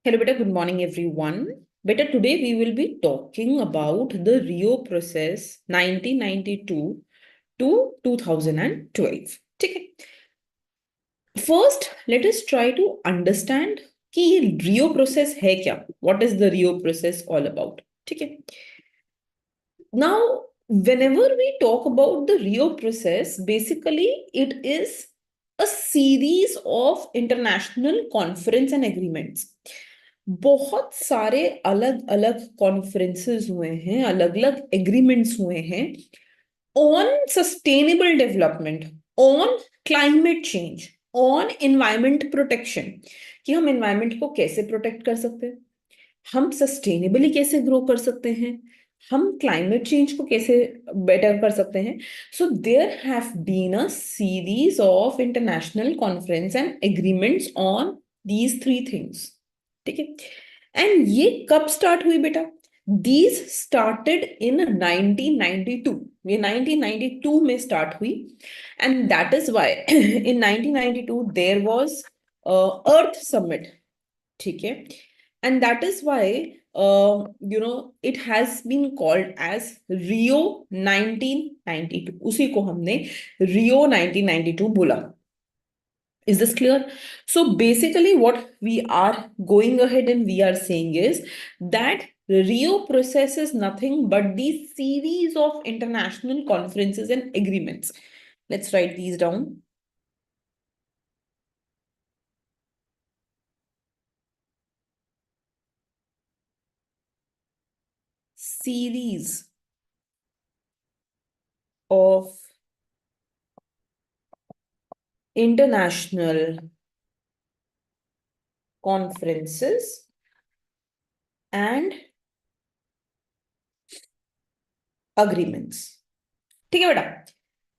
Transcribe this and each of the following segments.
Hello, beta. Good morning, everyone. Beta, today we will be talking about the Rio process 1992 to 2012. Okay. First, let us try to understand कि ये Rio process है क्या? What is the Rio process all about? ठीक है. Now, whenever we talk about the Rio process, basically it is a series of international conference and agreements. बहुत सारे अलग अलग कॉन्फ्रेंसेस हुए हैं, अलग अलग एग्रीमेंट्स हुए हैं on sustainable development, on climate change, on environment protection, कि हम एनवायरमेंट को कैसे प्रोटेक्ट कर सकते हैं, हम सस्टेनेबली कैसे ग्रो कर सकते हैं, हम क्लाइमेट चेंज को कैसे बेटर कर सकते हैं. So there have been a series of international conference and agreements on these three things. ठीक है. एंड ये कब स्टार्ट हुई बेटा? These started in 1992. ये 1992 में स्टार्ट हुई. And that is why in 1992 there was Earth summit. ठीक है. And that is why it has been called as Rio 1992. उसी को हमने Rio 1992 बोला. Is this clear? So basically what we are going ahead and we are saying is that Rio process is nothing but the series of international conferences and agreements. Let's write these down. Series of international conferences and agreements. ठीक है बेटा.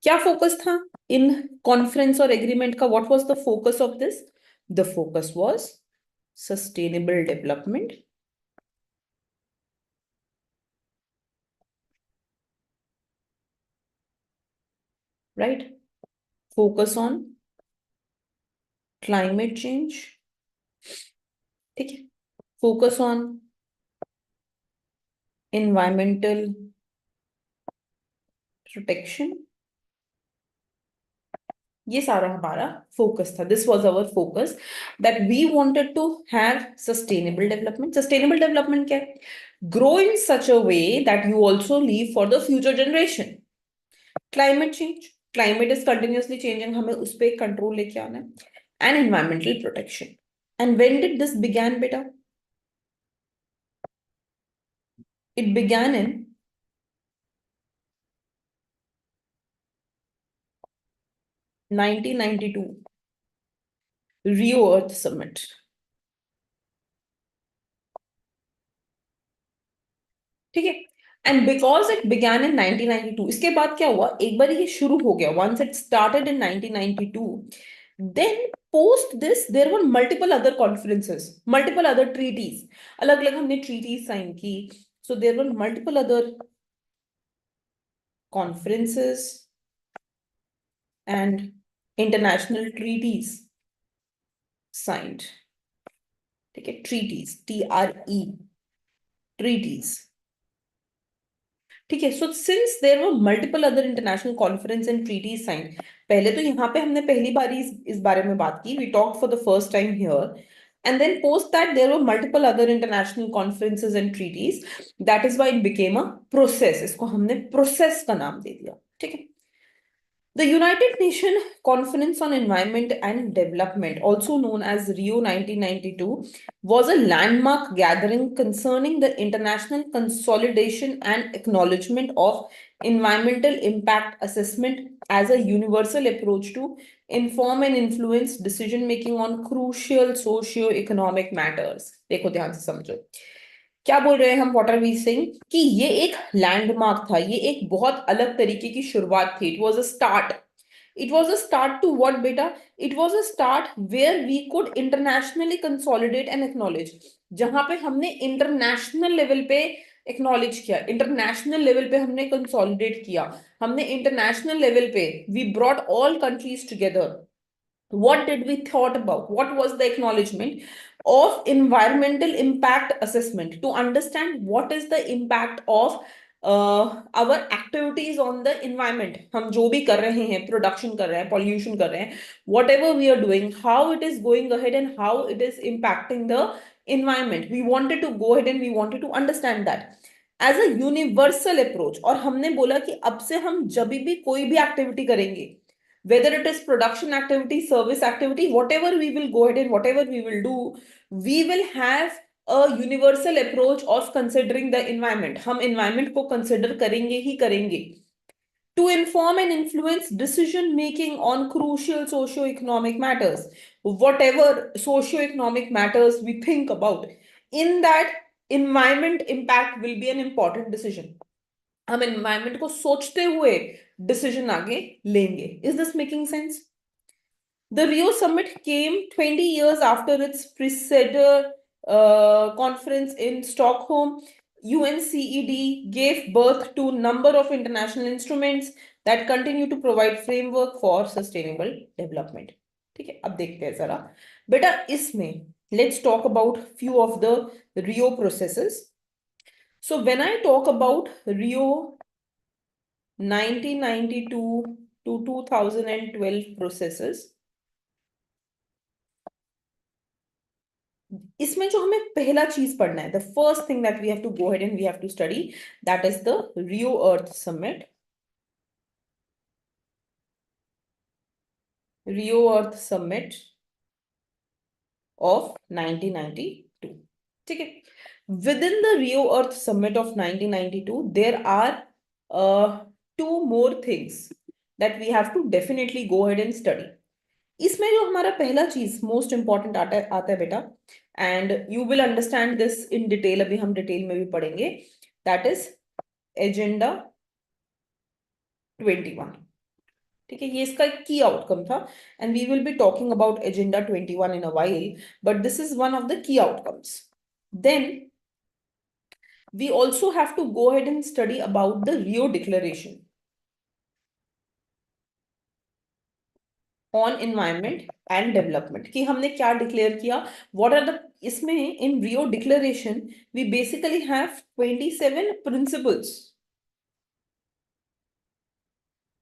क्या focus था इन conference और agreement का? What was the focus of this? The focus was sustainable development, right? Focus on climate change. ठीक है. Focus on environmental protection. ये सारा हमारा फोकस था. This was our focus that we wanted to have sustainable development. Sustainable development क्या है? Grow in such a way that you also live for the future generation. Climate change, climate is continuously changing, हमें उस पर control लेके आना है. And environmental protection. And when did this began बेटा? It began in 1992 Rio earth summit. ठीक है. And because it began in 1992, इसके बाद क्या हुआ? एक बार ये शुरू हो गया, once it started in 1992, then post this there were multiple other conferences, multiple other treaties. अलग अलग हमने ट्रीटीज साइन की. So there were multiple other conferences and international treaties signed. ठीक है. treaties, TRE, treaties. ठीक है. So since there were multiple other international conference and treaties signed, पहले तो यहाँ पे हमने पहली बार इस बारे में बात की, we talked for the first time here. And then post that there were multiple other international conferences and treaties. That is why it became a process. इसको हमने process का नाम दे दिया. ठीक है. The United Nations Conference on Environment and Development, also known as Rio 1992, was a landmark gathering concerning the international consolidation and acknowledgement of environmental impact assessment as a universal approach to inform and influence decision making on crucial socio-economic matters. देखो ध्यान से समझो क्या बोल रहे हैं हम. What are we saying? कि ये एक लैंडमार्क था, ये एक बहुत अलग तरीके की शुरुआत थी. It was a start. It was a start to what बेटा? It was a start where we could internationally consolidate and acknowledge. जहां पे हमने इंटरनेशनल लेवल पे एक्नॉलेज किया, इंटरनेशनल लेवल पे हमने कंसोलिडेट किया, हमने इंटरनेशनल लेवल पे we brought all countries together. What did we thought about? What was the acknowledgement? of environmental impact assessment to understand what is the impact of our activities on the environment. हम जो भी कर रहे हैं, production कर रहे हैं, pollution कर रहे हैं, whatever we are doing, how it is going ahead and how it is impacting the environment. We wanted to go ahead and we wanted to understand that as a universal approach. और हमने बोला कि अब से हम जब भी कोई भी एक्टिविटी करेंगे, whether it is production activity, service activity, whatever we will go ahead and whatever we will do, we will have a universal approach of considering the environment. हम environment को consider करेंगे ही करेंगे to inform and influence decision making on crucial socio-economic matters. Whatever socio-economic matters we think about, in that environment impact will be an important decision. हम environment को सोचते हुए decision आगे लेंगे. Is this making sense? The Rio Summit came 20 years after its preceded conference in Stockholm. UNCED gave birth to a number of international instruments that continue to provide framework for sustainable development. ठीक है, अब देखते हैं जरा बेटा इसमें. Let's talk about few of the Rio processes. So when I talk about Rio 1992 to 2012 processes, इसमें जो हमें पहला चीज पढ़ना है, the first thing that we have to go ahead and we have to study, that is the Rio Earth Summit. Rio Earth Summit of 1992. ठीक है. Within the Rio Earth Summit of 1992, there are two more things that we have to definitely go ahead and study. इसमें जो हमारा पहला चीज most important आता है बेटा, and you will understand this in detail, अभी हम डिटेल में भी पढ़ेंगे, दैट इज एजेंडा 21. ठीक है, ये इसका एक की आउटकम था and we will be talking about agenda 21 in a while, but this is one of the key outcomes. Then we also have to go ahead and study about the Rio Declaration on environment and development. कि हमने क्या declare किया, what are the, इसमें in Rio Declaration we basically have 27 principles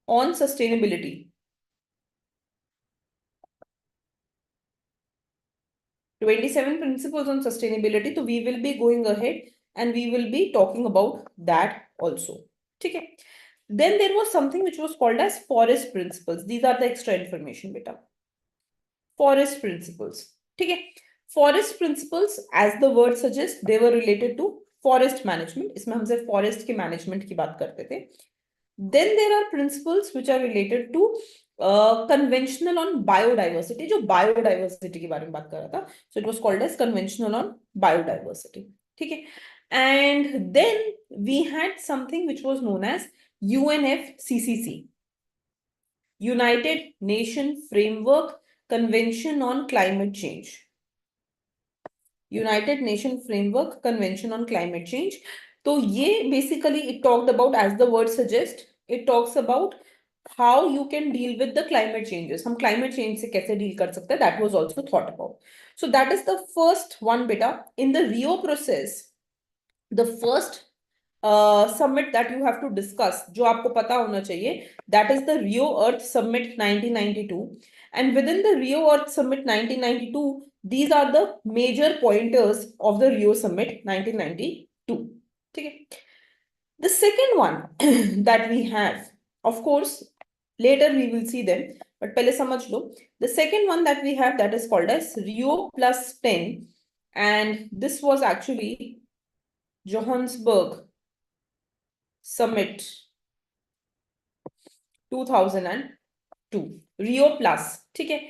on sustainability. 27 principles on sustainability, so we will be going ahead and we will be talking about that also. ठीक है. Then there was something which was called as forest principles. These are the extra information beta. Forest principles. ठीक है. Forest principles, as the word suggests, they were related to forest management. इसमें हम सिर्फ forest के management की बात करते थे. Then there are principles which are related to conventional on biodiversity, जो biodiversity के बारे में बात कर रहा था. So it was called as conventional on biodiversity. ठीक है. And then we had something which was known as UNFCCC, United Nations Framework Convention on Climate Change. United Nations Framework Convention on Climate Change. तो ये basically it talked about, as the word suggests, it talks about how you can deal with the climate changes. हम climate change से कैसे deal कर सकते हैं, that was also thought about. So that is the first one beta. In the Rio process, the first summit that you have to discuss, जो आपको पता होना चाहिए, that is the Rio Earth Summit 1992. And within the Rio Earth Summit 1992, these are the major pointers of the Rio Summit 1992. ठीक है. The second one that we have, of course, later we will see them, but पहले समझ लो. The second one that we have, that is called as Rio plus 10, and this was actually Johannesburg Summit 2002. Rio plus, ठीक है.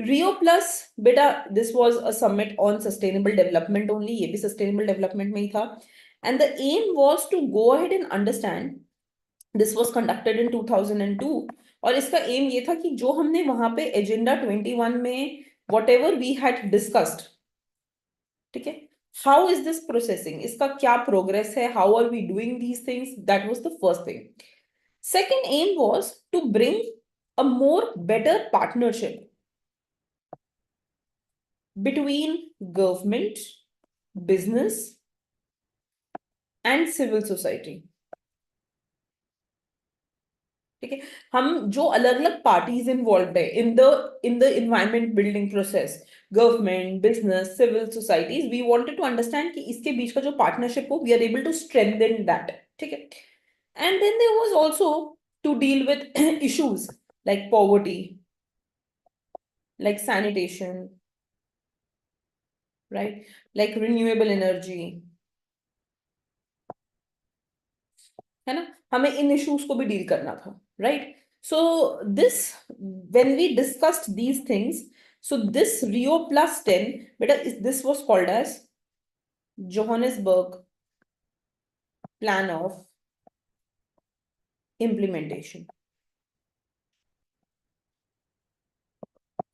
Rio plus बेटा, this was a summit on sustainable development only. ये भी sustainable development में ही था. And the aim was to go ahead and understand. This was conducted in 2002. और इसका aim ये था कि जो हमने वहां पे एजेंडा 21 में whatever we had discussed, ठीक है, how is this processing, इसका क्या progress है, how are we doing these things, that was the first thing. Second aim was to bring a more better partnership between government, business and civil society. ठीक है, हम जो अलग अलग parties involve है in the environment building process, government, business, civil societies, we wanted to understand कि इसके बीच का जो पार्टनरशिप हो, we are able to strengthen that. ठीक है. And then there was also to deal with issues like poverty, like sanitation, right? Like renewable energy, है ना, हमें इन इश्यूज को भी डील करना था, right? So this, when we discussed these things, so this Rio plus 10 beta this was called as Johannesburg plan of implementation.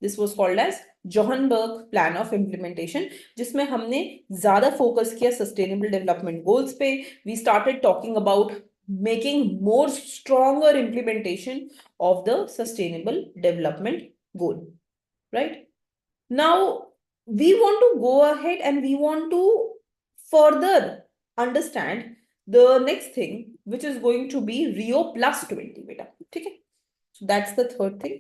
This was called as Johannesburg plan of implementation, जिसमें हमने ज्यादा focus किया sustainable development goals पे. We started talking about making more stronger implementation of the sustainable development goal, right? Now we want to go ahead and we want to further understand the next thing, which is going to be Rio plus 20 beta. Okay, so that's the third thing.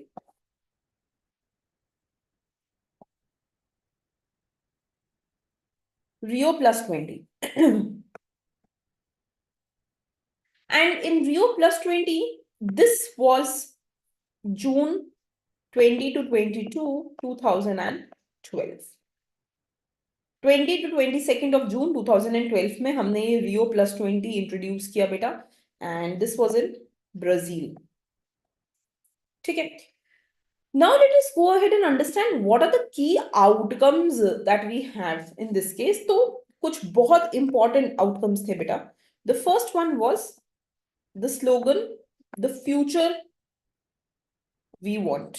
Rio plus 20. And in Rio plus 20, this was June 20 to 22, 2012. 20 to 22nd of June 2012 में हमने ये Rio plus 20 introduce किया बेटा, and this was in Brazil. ठीक है. Now let us go ahead and understand what are the key outcomes that we have in this case. तो कुछ बहुत important outcomes थे बेटा. The first one was the slogan, the future we want.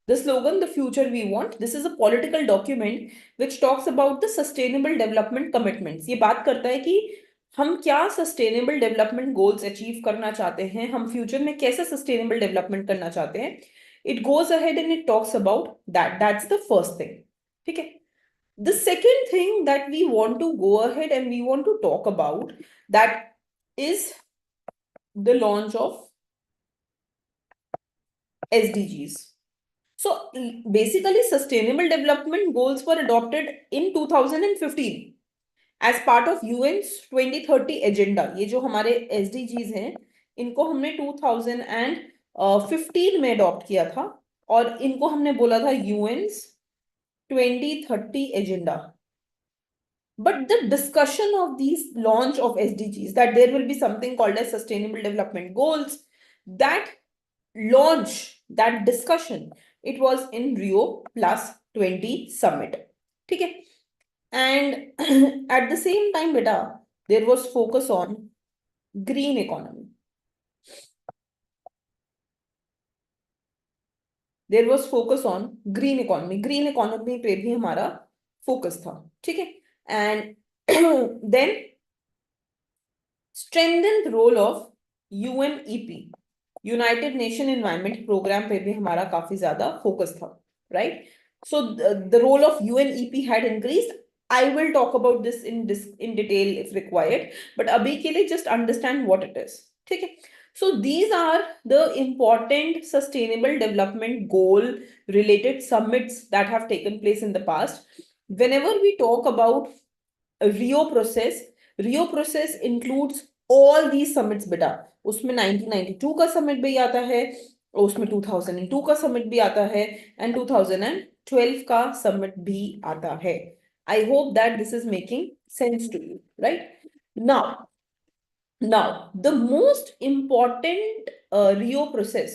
The slogan, the future we want, this is a political document which talks about the sustainable development commitments. ये बात करता है कि हम क्या सस्टेनेबल डेवलपमेंट गोल्स अचीव करना चाहते हैं, हम फ्यूचर में कैसे सस्टेनेबल डेवलपमेंट करना चाहते हैं. It goes ahead and it talks about that. That's the first thing. ठीक है. The second thing that we want to go ahead and we want to talk about, that is the launch of SDGs. So basically sustainable development goals were adopted in 2015 as part of UN's 2030 agenda. ये जो हमारे SDGs हैं, इनको हमने 2015 में adopt किया था और इनको हमने बोला था UN's 2030 agenda. But the discussion of these launch of SDGs, that there will be something called as sustainable development goals, that launch, that discussion, it was in Rio plus 20 summit. ठीक है. And at the same time beta, there was focus on green economy. There was focus on green economy. Green economy पे भी हमारा focus था. ठीक है. And then strengthened role of UNEP, United Nation Environment Programme पे भी हमारा काफी ज्यादा फोकस था, right? So the role of UNEP had increased. I will talk about this in detail if required, but अभी के लिए just understand what it is. ठीक है. So these are the important sustainable development goal related summits that have taken place in the past. Whenever we talk about Rio process, Rio process includes all these summits बेटा. उसमें 1992 का summit भी आता है, उसमें 2002 का समिट भी आता है, एंड 2012 का समिट भी आता है. I hope that this is making sense to you, right? Now the most important Rio process,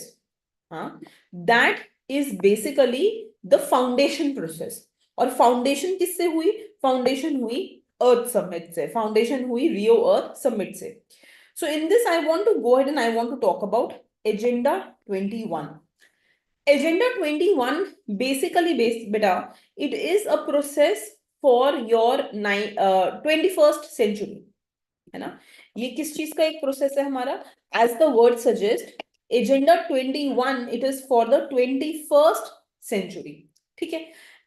that is basically the foundation process. और फाउंडेशन किससे हुई? फाउंडेशन हुई अर्थ समिट से, फाउंडेशन हुई रियो अर्थ समिट से. So in this, I want to go ahead and I want to talk about Agenda 21. Agenda 21 basically, beta, it is a process for your 21st century. है ना? ये किस चीज का एक प्रोसेस है हमारा? As the word suggests, Agenda 21, it is for the 21st century. ठीक है.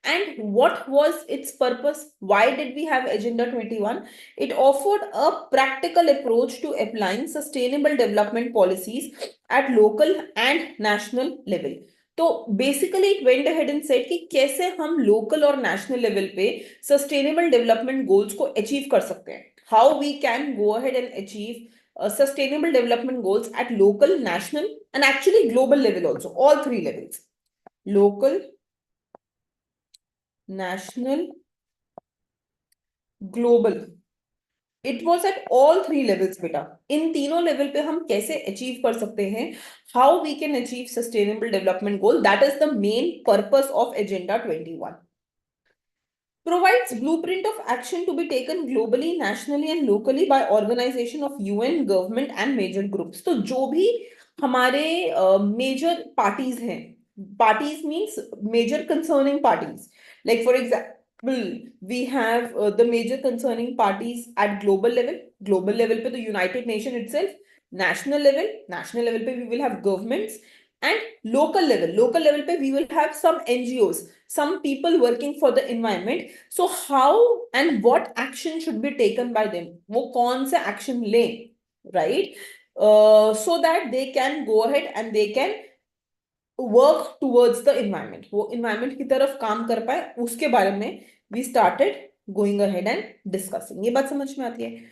And what was its purpose? Why did we have Agenda 21? It offered a practical approach to applying sustainable development policies at local and national level. तो basically it went ahead and said कि कैसे हम local और national level पे sustainable development goals को achieve कर सकते हैं. How we can go ahead and achieve sustainable development goals at local, national, and actually global level also. All three levels: local, national, global. It was at all three levels बेटा. इन तीनों level पे हम कैसे achieve कर सकते हैं, how we can achieve sustainable development goal, that is the main purpose of agenda 21. Provides blueprint of action to be taken globally, nationally and locally by organization of UN, government and major groups. तो जो भी हमारे major parties हैं, parties means major concerning parties, like for example we have the major concerning parties at global level. Global level पे तो United Nation itself. National level पे we will have governments, and local level पे we will have some NGOs, some people working for the environment. So how and what action should be taken by them, वो कौन सा action लें, right? So that they can go ahead and they can work towards the environment, वो environment की तरफ काम कर पाए, उसके बारे में we started going ahead and discussing. ये बात समझ में आती है.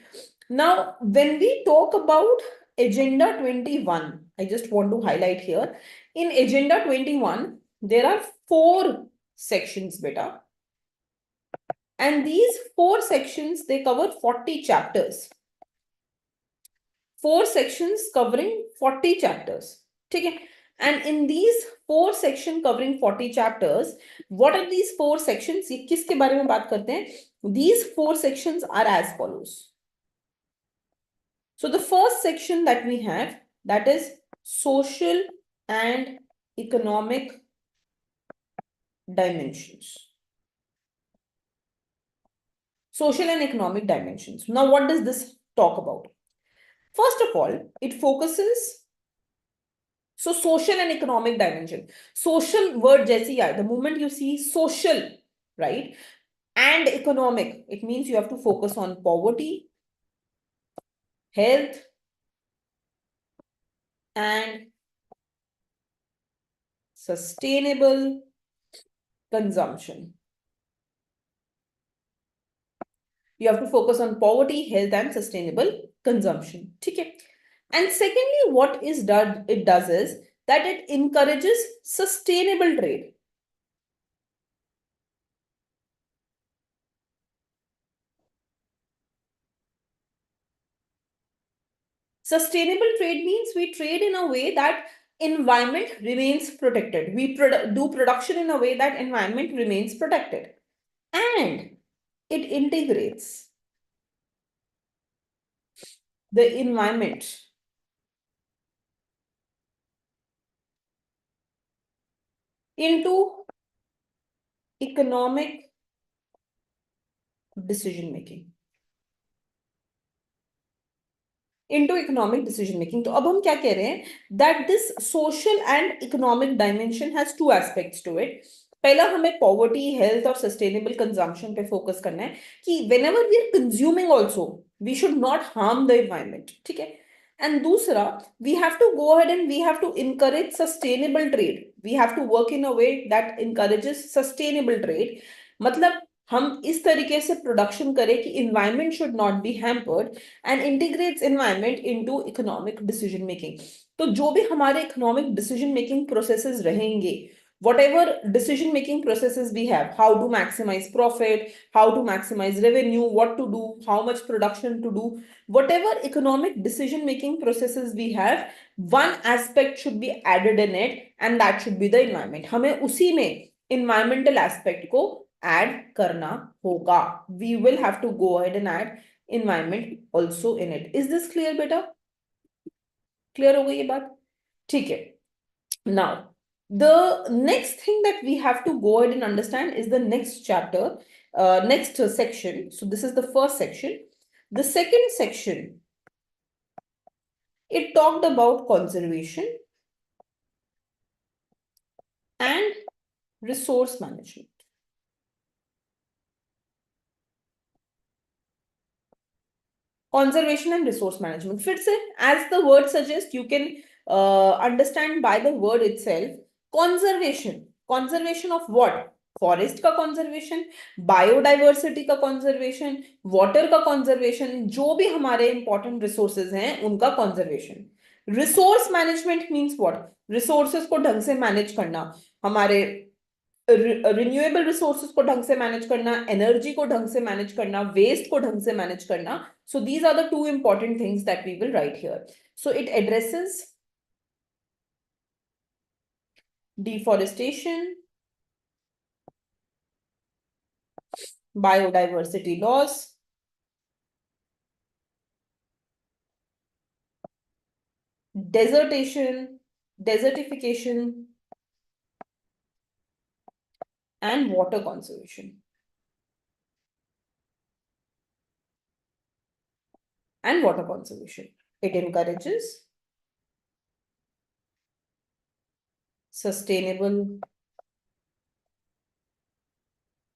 Now when we talk about agenda 21, I just want to highlight here, in agenda 21 there are 4 sections beta, and these 4 sections they cover 40 chapters. 4 sections covering 40 chapters. ठीक है. And in these 4 sections covering 40 chapters, what are these 4 sections? ये किसके बारे में बात करते हैं? These 4 sections are as follows. So the first section that we have, that is social and economic dimensions. Social and economic dimensions. Now, what does this talk about? First of all, it focuses. So social and economic dimension. Social word जैसे आए, the moment you see social, right, and economic, it means you have to focus on poverty, health, and sustainable consumption. You have to focus on poverty, health, and sustainable consumption. Okay. And secondly, what it does is that it encourages sustainable trade. Sustainable trade means we trade in a way that environment remains protected. We do production in a way that environment remains protected. And it integrates the environment into economic decision making. Into economic decision making. तो अब हम क्या कह रहे हैं, that this social and economic dimension has 2 aspects to it. पहला हमें poverty, health और sustainable consumption पे focus करना है कि whenever we are consuming also, we should not harm the environment. ठीक है. And दूसरा, we have to go ahead and we have to encourage sustainable trade. We have to work in a way that encourages sustainable trade. मतलब हम इस तरीके से production करें कि environment should not be hampered and integrates environment into economic decision making. तो जो भी हमारे economic decision making processes रहेंगे, whatever decision making processes we have, how to maximize profit, how to maximize revenue, what to do, how much production to do, whatever economic decision making processes we have, one aspect should be added in it, and that should be the environment. हमें उसी में environmental aspect को add करना होगा. We will have to go ahead and add environment also in it. Is this clear बेटा? Clear हो गई ये बात? ठीक है. Now, the next thing that we have to go ahead and understand is the next chapter, next section. So this is the first section. The second section, it talked about conservation and resource management, conservation and resource management. फिर से as the word suggests, you can understand by the word itself. Conservation of what? Forest का conservation, biodiversity का conservation, water का conservation, जो भी हमारे important resources हैं उनका conservation. Resource management means what? Resources को ढंग से मैनेज करना, हमारे रिन्यूएबल रिसोर्सेज को ढंग से मैनेज करना, एनर्जी को ढंग से मैनेज करना, वेस्ट को ढंग से मैनेज करना. So these are the two important things that we will write here. So it addresses deforestation, biodiversity loss, desertification, and water conservation. It encourages sustainable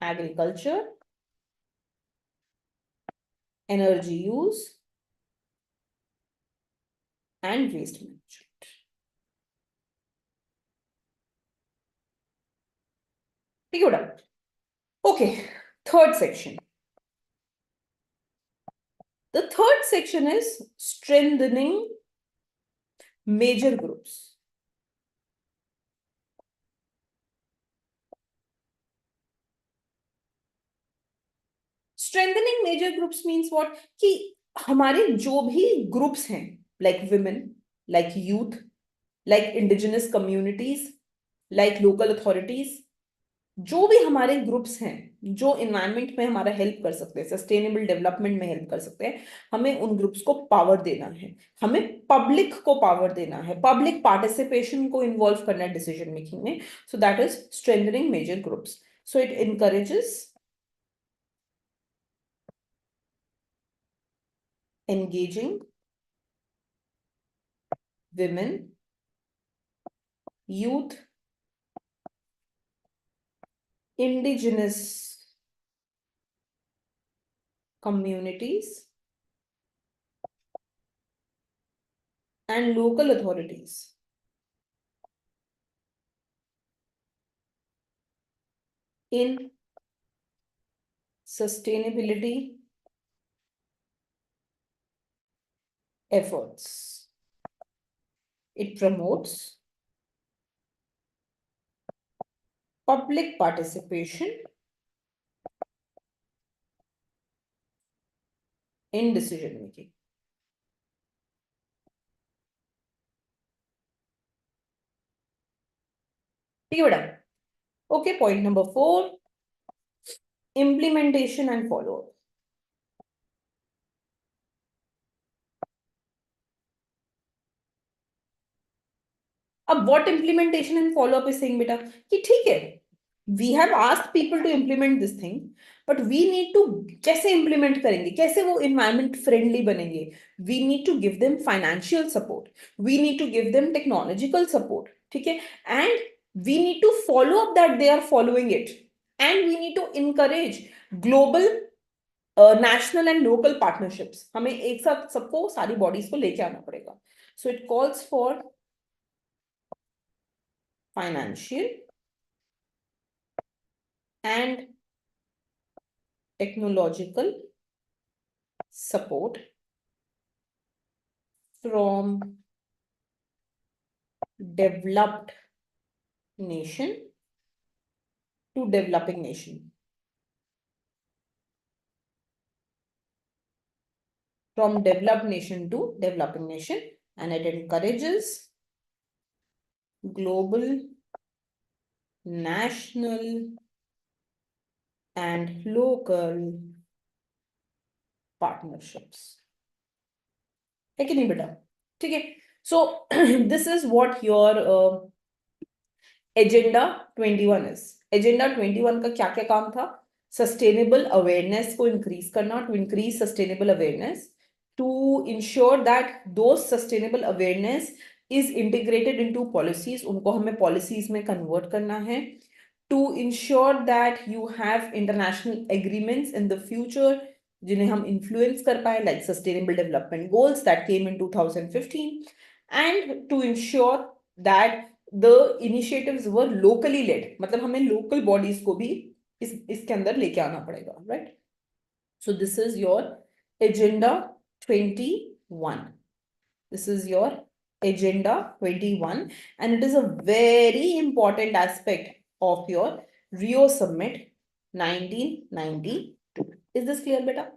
agriculture, energy use, and waste management. Good. Okay, third section. The third section is strengthening major groups. Strengthening major groups means what? कि हमारे जो भी groups हैं, like women, like youth, like indigenous communities, like local authorities, जो भी हमारे groups हैं जो इन्वायरमेंट में हमारा हेल्प कर सकते हैं, सस्टेनेबल डेवलपमेंट में हेल्प कर सकते हैं, हमें उन ग्रुप्स को पावर देना है, हमें पब्लिक को पावर देना है, पब्लिक पार्टिसिपेशन को इन्वॉल्व करना है डिसीजन मेकिंग में. So that is strengthening major groups. So it encourages engaging women, youth, indigenous communities, and local authorities in sustainability efforts. It promotes public participation in decision making. ठीक है बेटा. Okay, point number 4, implementation and follow-up. अब what implementation and follow-up is saying बेटा कि ठीक है, we have asked people to implement this thing, but we need to कैसे implement करेंगे, कैसे वो environment friendly बनेंगे. We need to give them financial support, we need to give them technological support, ठीक है, and we need to follow up that they are following it, and we need to encourage global national and local partnerships. हमें एक साथ सबको सारी bodies को लेके आना पड़ेगा. So it calls for financial and technological support from developed nation to developing nation. From developed nation to developing nation, and it encourages global, national, and local partnerships. है कि नहीं बेटा? ठीक है. So this is what your agenda 21 is. Agenda 21 का क्या क्या काम था? Sustainable awareness को increase करना, to increase sustainable awareness, to ensure that those sustainable awareness is integrated into policies, उनको हमें policies में convert करना है, to ensure that you have international agreements in the future जिन्हें हम influence कर पाए, like Sustainable Development Goals that came in 2015, and to ensure that the initiatives were locally led. मतलब हमें local bodies को भी इसके अंदर लेके आना पड़ेगा, right? So this is your agenda 21. This is your agenda 21, and it is a very important aspect of your Rio Summit 1992. Is this clear, beta?